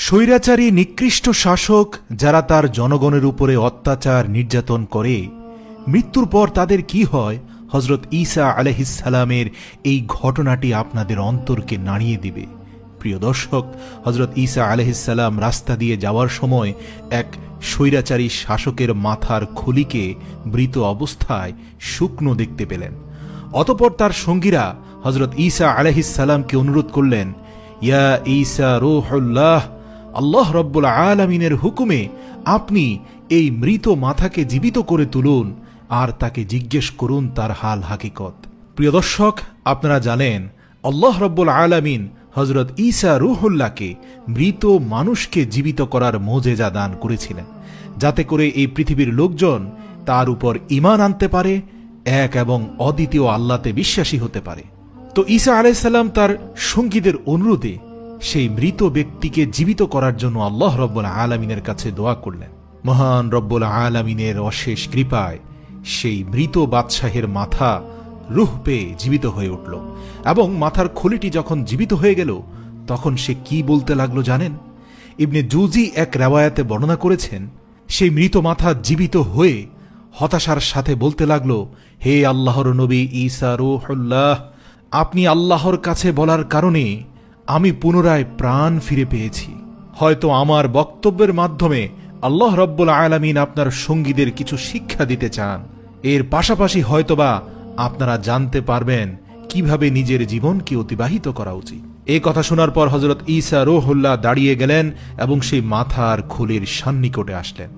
স্বৈরাচারী নিকৃষ্ট শাসক যারা তার জনগণের উপরে অত্যাচার নির্যাতন করে, মৃত্যুর পর তাদের কি হয়, হযরত ঈসা আলাইহিস সালামের এই ঘটনাটি আপনাদের অন্তরকে নাড়িয়ে দিবে। প্রিয় দর্শক, হযরত ঈসা আলাইহিস সালাম রাস্তা দিয়ে যাওয়ার সময় এক স্বৈরাচারী শাসকের মাথার খুলিকে মৃত অবস্থায় শুকনো দেখতে পেলেন। অতঃপর তার সঙ্গীরা হযরত ঈসা আলাইহিস সালামকে অনুরোধ করলেন, ইয়া ঈসা রূহুল্লাহ, আল্লাহ রব্বুল আলামিনের হুকুমে আপনি এই মৃত মাথাকে জীবিত করে তুলুন আর তাকে জিজ্ঞেস করুন তার হাল হাকিকত। প্রিয় দর্শক, আপনারা জানেন আল্লাহ রব্বুল আলামিন হযরত ঈসা রূহুল্লাহকে মৃত মানুষকে জীবিত করার মোজেজা দান করেছিলেন, যাতে করে এই পৃথিবীর লোকজন তার উপর ঈমান আনতে পারে, এক এবং অদ্বিতীয় আল্লাহতে বিশ্বাসী হতে পারে। তো ঈসা আলাইহিস সালাম তার সঙ্গীদের অনুরোধে সেই মৃত ব্যক্তিকে জীবিত করার জন্য আল্লাহ রব্বুল আলামিনের কাছে দোয়া করলেন। মহান রব্বুল আলামিনের অশেষ কৃপায় সেই মৃত বাদশাহের মাথা রূহ পেয়ে জীবিত হয়ে উঠল, এবং মাথার খুলিটি যখন জীবিত হয়ে গেল তখন সে কি বলতে লাগলো জানেন? ইবনে জুজি এক রিওয়ায়াতে বর্ণনা করেছেন, সেই মৃত মাথা জীবিত হয়ে হতাশার সাথে বলতে লাগলো, হে আল্লাহর নবী ঈসা রূহুল্লাহ, আপনি আল্লাহর কাছে বলার কারণে আমি পুনরায় প্রাণ ফিরে পেয়েছি। হয়তো আমার বক্তব্যের মাধ্যমে আল্লাহ রব্বুল আলামিন আপনার সঙ্গীদের কিছু শিক্ষা দিতে চান। এর পাশাপাশি হয়তোবা আপনারা জানতে পারবেন কিভাবে নিজের জীবনকে অতিবাহিত করা উচিত। এই কথা শোনার পর হযরত ঈসা রূহুল্লাহ দাঁড়িয়ে গেলেন এবং সেই মাথার খুলির সান্নিকটে আসলেন।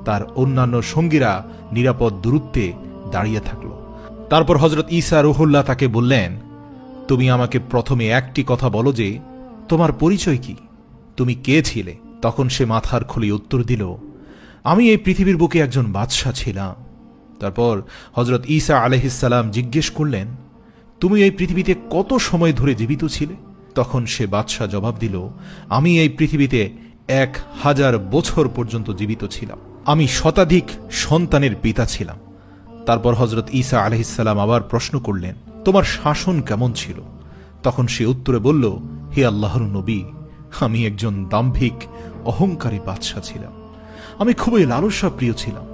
তার অন্যান্য সঙ্গীরা নিরাপদ দূরত্বে দাঁড়িয়ে থাকল। তারপর হযরত ঈসা রূহুল্লাহ তাকে বললেন, তুমি আমাকে প্রথমে একটি কথা বলো যে তোমার পরিচয় কি, তুমি কে ছিলে? তখন সে মাথার খুলি উত্তর দিল, আমি এই পৃথিবীর বুকে একজন বাদশাহ ছিলাম। তারপর হযরত ঈসা আলাইহিস সালাম জিজ্ঞেস করলেন, তুমি এই পৃথিবীতে কত সময় ধরে জীবিত ছিলে? তখন সে বাদশাহ জবাব দিল, আমি এই পৃথিবীতে 1000 বছর পর্যন্ত জীবিত ছিলাম। আমি শতাধিক সন্তানের পিতা ছিলাম। তারপর হযরত ঈসা আলাইহিস সালাম আবার প্রশ্ন করলেন, তোমার শাসন কেমন ছিল? তখন সে উত্তরে বলল, হে আল্লাহর নবী, আমি একজন দাম্ভিক অহংকারী বাদশাহ ছিলাম। আমি খুবই লালসা প্রিয় ছিলাম।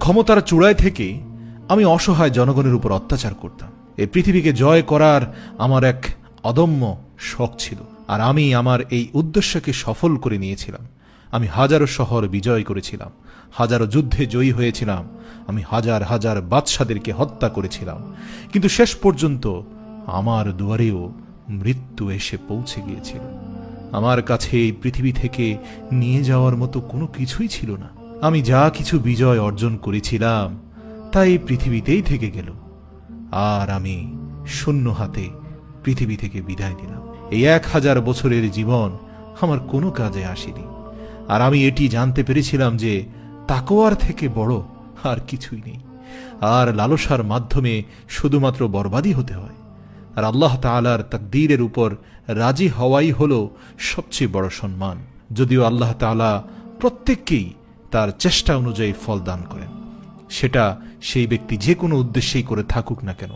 ক্ষমতার চূড়ায় থেকে আমি অসহায় জনগণের উপর অত্যাচার করতাম। এই পৃথিবীকে জয় করার আমার এক অদম্য শখ ছিল, আর আমি আমার এই উদ্দেশ্যকে সফল করে নিয়েছিলাম। আমি হাজারো শহর বিজয় করেছিলাম, হাজারো যুদ্ধে জয়ী হয়েছিলাম, আমি হাজার হাজার বাদশাদেরকে হত্যা করেছিলাম। কিন্তু শেষ পর্যন্ত আমার দুয়ারেও মৃত্যু এসে পৌঁছে গিয়েছিল। আমার কাছে এই পৃথিবী থেকে নিয়ে যাওয়ার মতো কোনো কিছুই ছিল না। আমি যা কিছু বিজয় অর্জন করেছিলাম তা এই পৃথিবীতেই থেকে গেল, আর আমি শূন্য হাতে পৃথিবী থেকে বিদায় নিলাম। এই 1000 বছরের জীবন আমার কোনো কাজে আসেনি, আর আমি এটি জানতে পেরেছিলাম যে তাকওয়ার থেকে বড় আর কিছুই নেই, আর লালসার মাধ্যমে শুধুমাত্র বরবাদি হতে হয়। আর আল্লাহ তাআলার তাকদীরের উপর রাজি হওয়াই হলো সবচেয়ে বড় সম্মান, যদিও আল্লাহ তাআলা প্রত্যেককেই তার চেষ্টা অনুযায়ী ফল দান করেন, সেটা সেই ব্যক্তি যে কোনো উদ্দেশ্যেই করে থাকুক না কেন।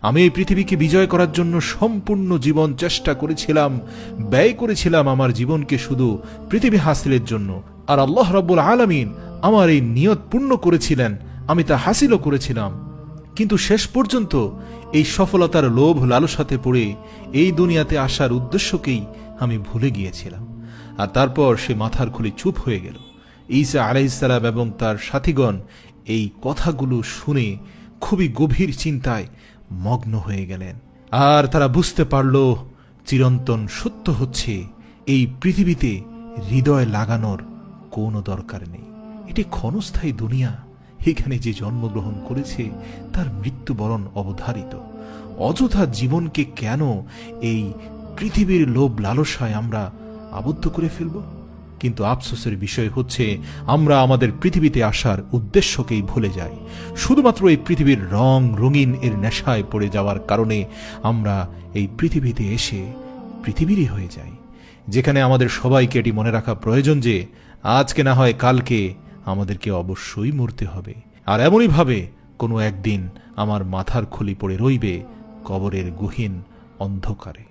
আমি এই পৃথিবীকে বিজয় করার জন্য সম্পূর্ণ জীবন চেষ্টা করেছিলাম, ব্যয় করেছিলাম আমার জীবনকে শুধু পৃথিবী হাসিলের জন্য, আর আল্লাহ রাব্বুল আলামিন আমার এই নিয়ত পূর্ণ করেছিলেন, আমি তা হাসিলও করেছিলাম। কিন্তু শেষ পর্যন্ত এই সফলতার লোভ লালসাতে পড়ে এই দুনিয়াতে আসার উদ্দেশ্যকেই আমি ভুলে গিয়েছিলাম। আর তারপর সে মাথার খুলি চুপ হয়ে গেল। ঈসা আলাইহিস সালাম এবং তার সাথীগণ এই কথাগুলো শুনে খুবই গভীর চিন্তায় মগ্ন হয়ে গেলেন, আর তারা বুঝতে পারল চিরন্তন সত্য হচ্ছে এই পৃথিবীতে হৃদয় লাগানোর কোনো দরকার নেই। এটি ক্ষণস্থায়ী দুনিয়া, এখানে যে জন্মগ্রহণ করেছে তার মৃত্যুবরণ অবধারিত। অযথা জীবনকে কেন এই পৃথিবীর লোভ লালসায় আমরা আবদ্ধ করে ফেলব? কিন্তু আফসোসের বিষয় হচ্ছে আমরা আমাদের পৃথিবীতে আসার উদ্দেশ্যকেই ভুলে যাই। শুধুমাত্র এই পৃথিবীর রং রঙিন এর নেশায় পড়ে যাওয়ার কারণে আমরা এই পৃথিবীতে এসে পৃথিবীরই হয়ে যাই, যেখানে আমাদের সবাইকে এটি মনে রাখা প্রয়োজন যে আজকে না হয় কালকে আমাদেরকে অবশ্যই মরতে হবে। আর এমনইভাবে কোনো একদিন আমার মাথার খুলি পড়ে রইবে কবরের গহীন অন্ধকারে।